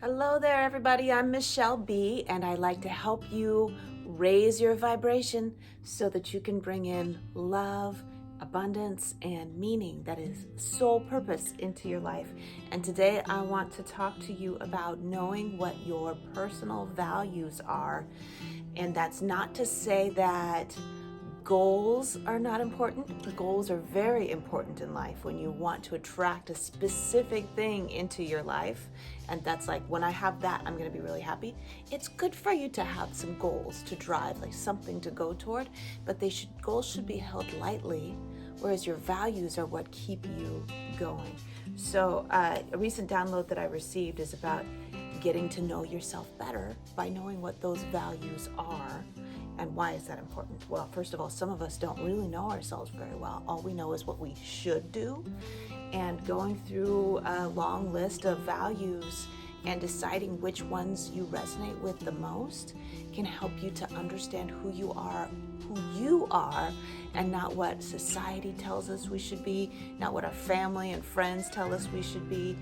Hello there, everybody. I'm Michele Bee, and I like to help you raise your vibration so that you can bring in love, abundance, and meaning, that is soul purpose, into your life. And today I want to talk to you about knowing what your personal values are. And that's not to say that goals are not important. Goals are very important in life when you want to attract a specific thing into your life. And that's like, when I have that, I'm going to be really happy. It's good for you to have some goals to drive, like something to go toward, but goals should be held lightly, whereas your values are what keep you going. So a recent download that I received is about getting to know yourself better by knowing what those values are. And why is that important? Well, first of all, some of us don't really know ourselves very well. All we know is what we should do. And going through a long list of values and deciding which ones you resonate with the most can help you to understand who you are, and not what society tells us we should be, not what our family and friends tell us we should be.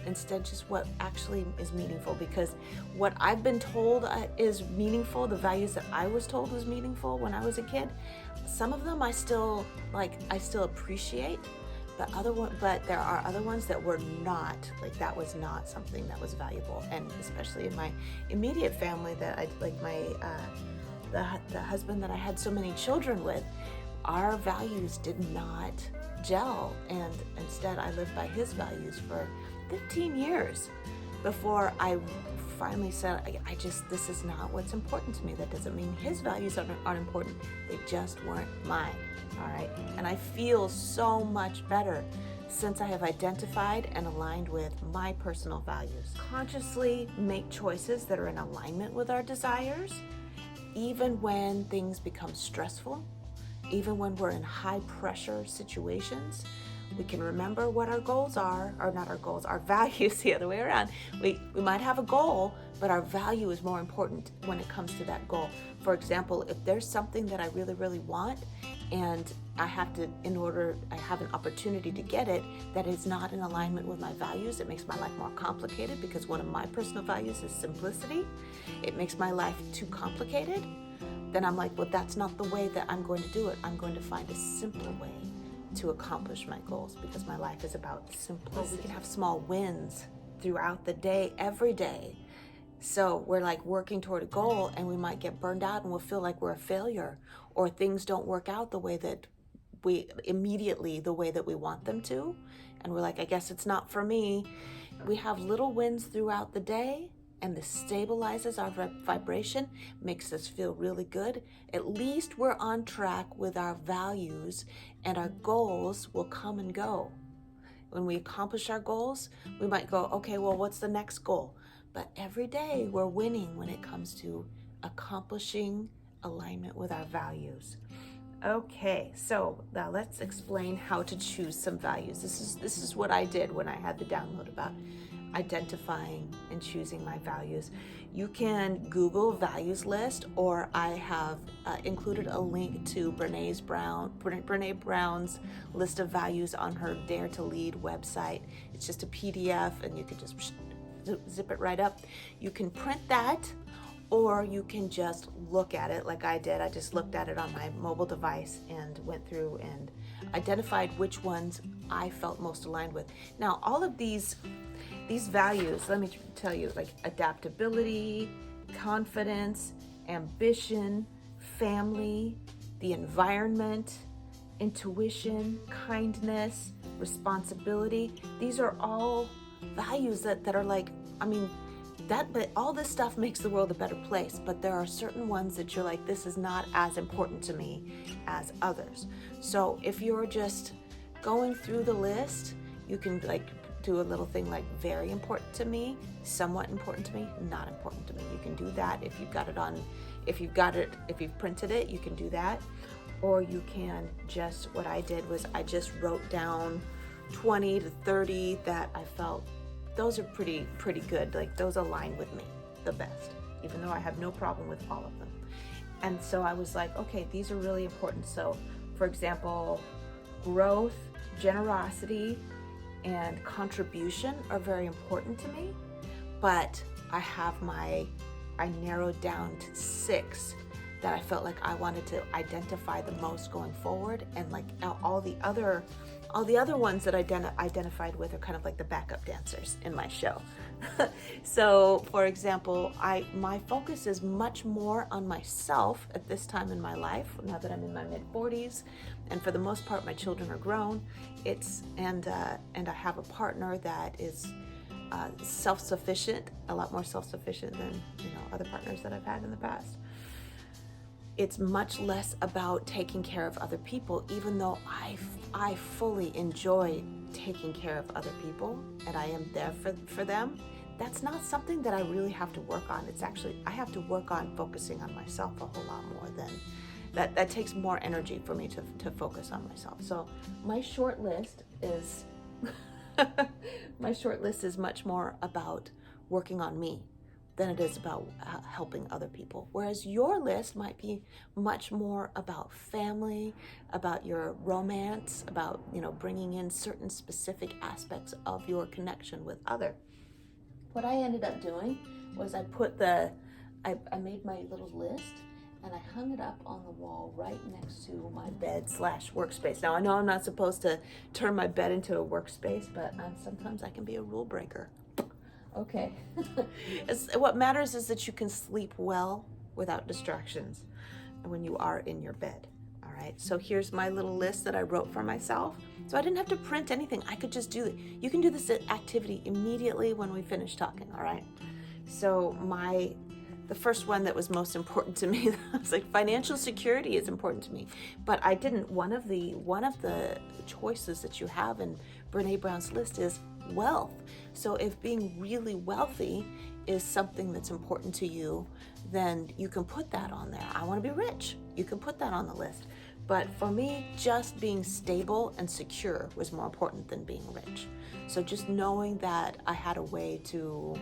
Instead, just what actually is meaningful. Because what I've been told is meaningful, the values that I was told was meaningful when I was a kid, some of them I still appreciate, but there are other ones that were not, like, that was not something that was valuable. And especially in my immediate family, that I like, the husband that I had so many children with, our values did not gel, and instead I lived by his values for 15 years before I finally said, this is not what's important to me. That doesn't mean his values aren't important. They just weren't mine. All right. And I feel so much better since I have identified and aligned with my personal values. Consciously make choices that are in alignment with our desires, even when things become stressful, even when we're in high pressure situations. We can remember what our goals are, or not our goals, our values, the other way around. We might have a goal, but our value is more important when it comes to that goal. For example, if there's something that I really, really want, and I have an opportunity to get it that is not in alignment with my values, it makes my life more complicated, because one of my personal values is simplicity. It makes my life too complicated. Then I'm like, well, that's not the way that I'm going to do it. I'm going to find a simpler way to accomplish my goals, because my life is about simplicity. We can have small wins throughout the day, every day. So we're like working toward a goal, and we might get burned out and we'll feel like we're a failure, or things don't work out the way that we want them to. And we're like, I guess it's not for me. We have little wins throughout the day, and this stabilizes our vibration, makes us feel really good. At least we're on track with our values, and our goals will come and go. When we accomplish our goals, we might go, okay, well, what's the next goal? But every day we're winning when it comes to accomplishing alignment with our values. Okay, so now let's explain how to choose some values. This is what I did when I had the download about identifying and choosing my values. You can Google values list, or I have included a link to Brene Brown's list of values on her Dare to Lead website. It's just a PDF, and you can just zip it right up. You can print that, or you can just look at it like I did. I just looked at it on my mobile device and went through and identified which ones I felt most aligned with. Now, all of these values, let me tell you, like adaptability, confidence, ambition, family, the environment, intuition, kindness, responsibility. These are all values that are like, but all this stuff makes the world a better place, but there are certain ones that you're like, this is not as important to me as others. So if you're just going through the list, you can like do a little thing like very important to me, somewhat important to me, not important to me. You can do that if you've printed it, you can do that. Or you can just, what I did was I just wrote down 20 to 30 that I felt those are pretty good. Like, those align with me the best, even though I have no problem with all of them. And so I was like, okay, these are really important. So for example, growth, generosity, and contribution are very important to me, but I narrowed down to 6 that I felt like I wanted to identify the most going forward, and like all the other ones that I identified with are kind of like the backup dancers in my show. So, for example, my focus is much more on myself at this time in my life. Now that I'm in my mid-40s, and for the most part, my children are grown. And I have a partner that is self-sufficient, a lot more self-sufficient than other partners that I've had in the past. It's much less about taking care of other people, even though I fully enjoy taking care of other people and I am there for them. That's not something that I really have to work on. It's actually, I have to work on focusing on myself a whole lot more than that. That takes more energy for me to focus on myself. So my short list is much more about working on me than it is about helping other people. Whereas your list might be much more about family, about your romance, about bringing in certain specific aspects of your connection with other. What I ended up doing was I made my little list and I hung it up on the wall right next to my bed / workspace. Now I know I'm not supposed to turn my bed into a workspace, but sometimes I can be a rule breaker. Okay. What matters is that you can sleep well without distractions when you are in your bed. All right. So here's my little list that I wrote for myself. So I didn't have to print anything. I could just do it. You can do this activity immediately when we finish talking. All right. So the first one that was most important to me, I was like, financial security is important to me. But I didn't. One of the choices that you have in Brene Brown's list is wealth. So if being really wealthy is something that's important to you, then you can put that on there. I want to be rich. You can put that on the list. But for me, just being stable and secure was more important than being rich. So just knowing that I had a way to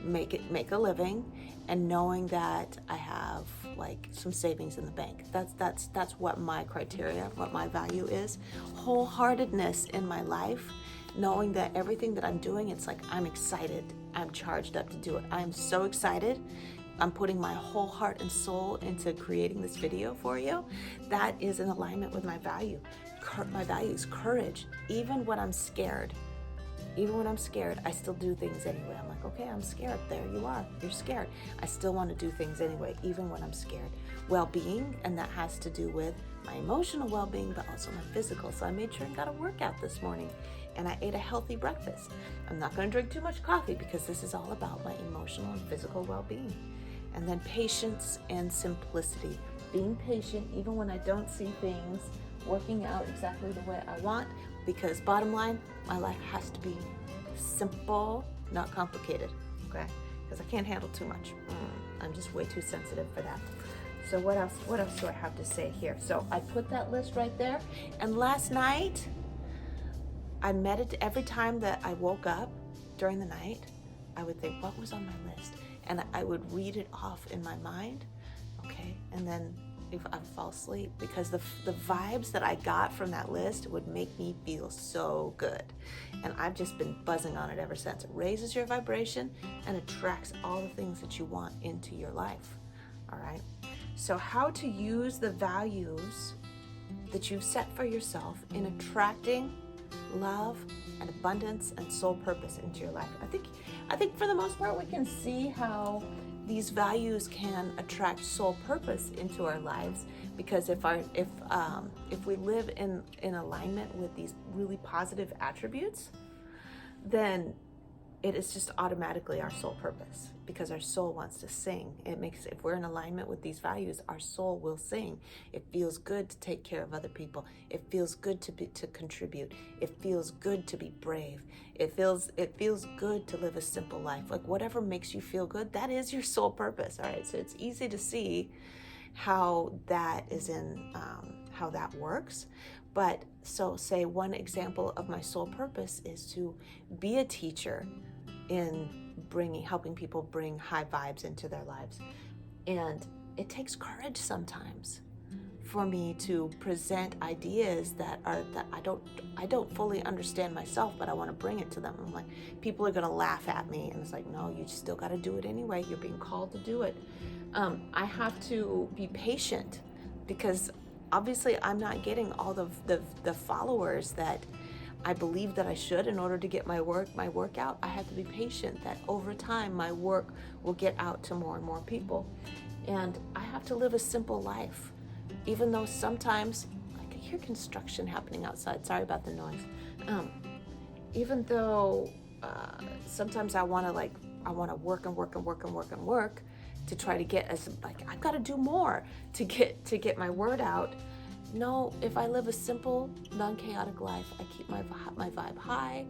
make a living, and knowing that I have like some savings in the bank. That's what my criteria, what my value is. Whole-heartedness in my life, knowing that everything that I'm doing, it's like I'm excited, I'm charged up to do it. I'm so excited. I'm putting my whole heart and soul into creating this video for you. That is in alignment with my value. My value is courage. Even when I'm scared, I still do things anyway. I'm like, okay, I'm scared. There you are. You're scared. I still want to do things anyway, even when I'm scared. Well-being, and that has to do with my emotional well-being, but also my physical. So I made sure I got a workout this morning, and I ate a healthy breakfast. I'm not going to drink too much coffee because this is all about my emotional and physical well-being. And then patience and simplicity. Being patient even when I don't see things working out exactly the way I want, because bottom line, my life has to be simple, not complicated, okay? Because I can't handle too much. I'm just way too sensitive for that. So what else do I have to say here? So I put that list right there, and last night, I meditated. Every time that I woke up during the night, I would think, what was on my list? And I would read it off in my mind, okay? And then if I fall asleep, because the vibes that I got from that list would make me feel so good. And I've just been buzzing on it ever since. It raises your vibration and attracts all the things that you want into your life, all right? So how to use the values that you've set for yourself in attracting love and abundance and soul purpose into your life. I think for the most part we can see how these values can attract soul purpose into our lives, because if we live in alignment with these really positive attributes, then it is just automatically our soul purpose, because our soul wants to sing. If we're in alignment with these values, our soul will sing. It feels good to take care of other people. It feels good to contribute. It feels good to be brave. It feels good to live a simple life. Like whatever makes you feel good, that is your soul purpose. All right. So it's easy to see how that is how that works. But so say one example of my soul purpose is to be a teacher in helping people bring high vibes into their lives. And it takes courage sometimes for me to present ideas that I don't fully understand myself, but I want to bring it to them. I'm like, people are gonna laugh at me, and it's like, no, you still got to do it anyway. You're being called to do it. I have to be patient because obviously I'm not getting all the followers that I believe that I should in order to get my work out. I have to be patient that over time my work will get out to more and more people. And I have to live a simple life, even though sometimes I can hear construction happening outside. Sorry about the noise. Even though sometimes I want to work to try to get I've got to do more to get my word out. No, if I live a simple, non-chaotic life, I keep my vibe high,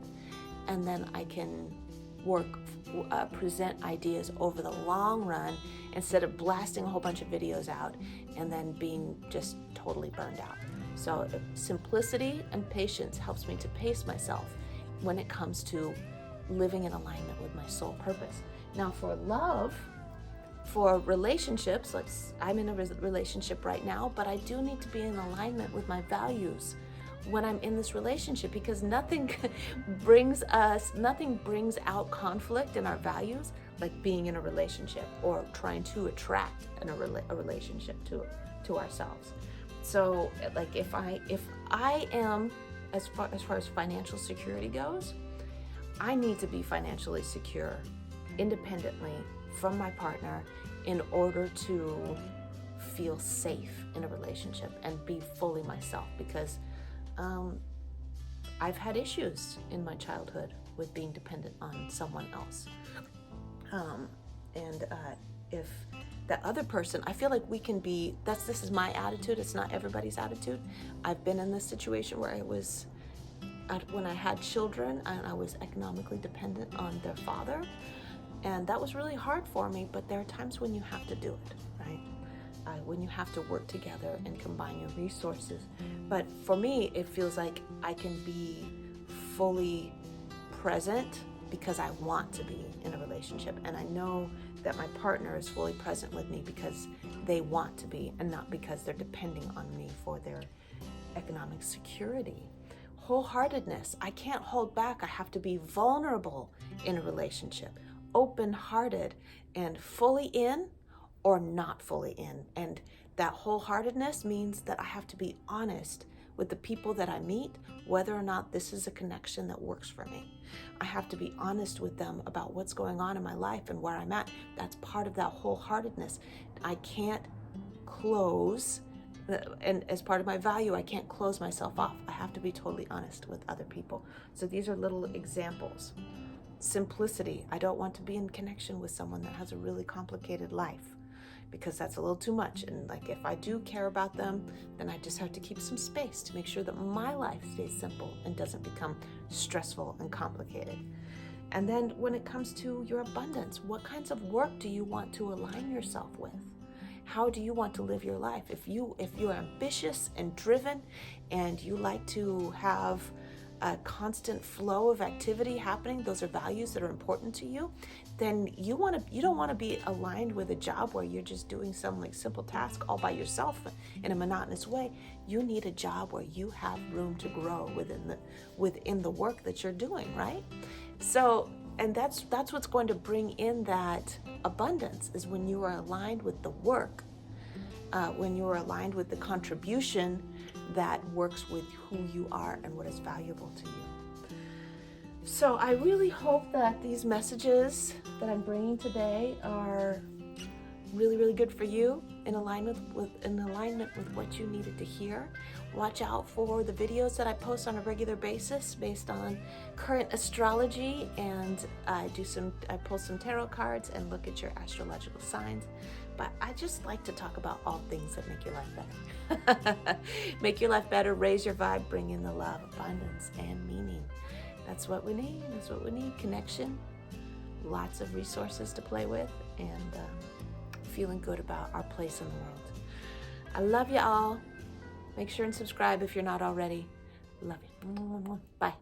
and then I can present ideas over the long run instead of blasting a whole bunch of videos out and then being just totally burned out. So simplicity and patience helps me to pace myself when it comes to living in alignment with my soul purpose. Now for love, for relationships, I'm in a relationship right now, but I do need to be in alignment with my values when I'm in this relationship, because nothing brings out conflict in our values like being in a relationship or trying to attract a relationship to ourselves. So like if I am, as far as financial security goes, I need to be financially secure independently from my partner in order to feel safe in a relationship and be fully myself, because I've had issues in my childhood with being dependent on someone else. If that other person, I feel like we can be, this is my attitude, it's not everybody's attitude. I've been in this situation where when I had children and I was economically dependent on their father, and that was really hard for me, but there are times when you have to do it, right? When you have to work together and combine your resources. But for me, it feels like I can be fully present because I want to be in a relationship. And I know that my partner is fully present with me because they want to be, and not because they're depending on me for their economic security. Whole-heartedness, I can't hold back. I have to be vulnerable in a relationship, open-hearted and fully in or not fully in. And that wholeheartedness means that I have to be honest with the people that I meet, whether or not this is a connection that works for me. I have to be honest with them about what's going on in my life and where I'm at. That's part of that wholeheartedness. I can't close, and as part of my value, I can't close myself off. I have to be totally honest with other people. So these are little examples. Simplicity. I don't want to be in connection with someone that has a really complicated life, because that's a little too much. And like, if I do care about them, then I just have to keep some space to make sure that my life stays simple and doesn't become stressful and complicated. And then when it comes to your abundance, what kinds of work do you want to align yourself with? How do you want to live your life? If you're ambitious and driven and you like to have a constant flow of activity happening, those are values that are important to you, then you don't want to be aligned with a job where you're just doing some like simple task all by yourself in a monotonous way. You need a job where you have room to grow within the work that you're doing, right? So, and that's what's going to bring in that abundance, is when you are aligned with the work, when you are aligned with the contribution that works with who you are and what is valuable to you. So I really hope that these messages that I'm bringing today are really, really good for you, in alignment with what you needed to hear. Watch out for the videos that I post on a regular basis based on current astrology, and I pull some tarot cards and look at your astrological signs. But I just like to talk about all things that make your life better. Make your life better, raise your vibe, bring in the love, abundance, and meaning. That's what we need. That's what we need. Connection, lots of resources to play with, and feeling good about our place in the world. I love you all. Make sure and subscribe if you're not already. Love you. Bye.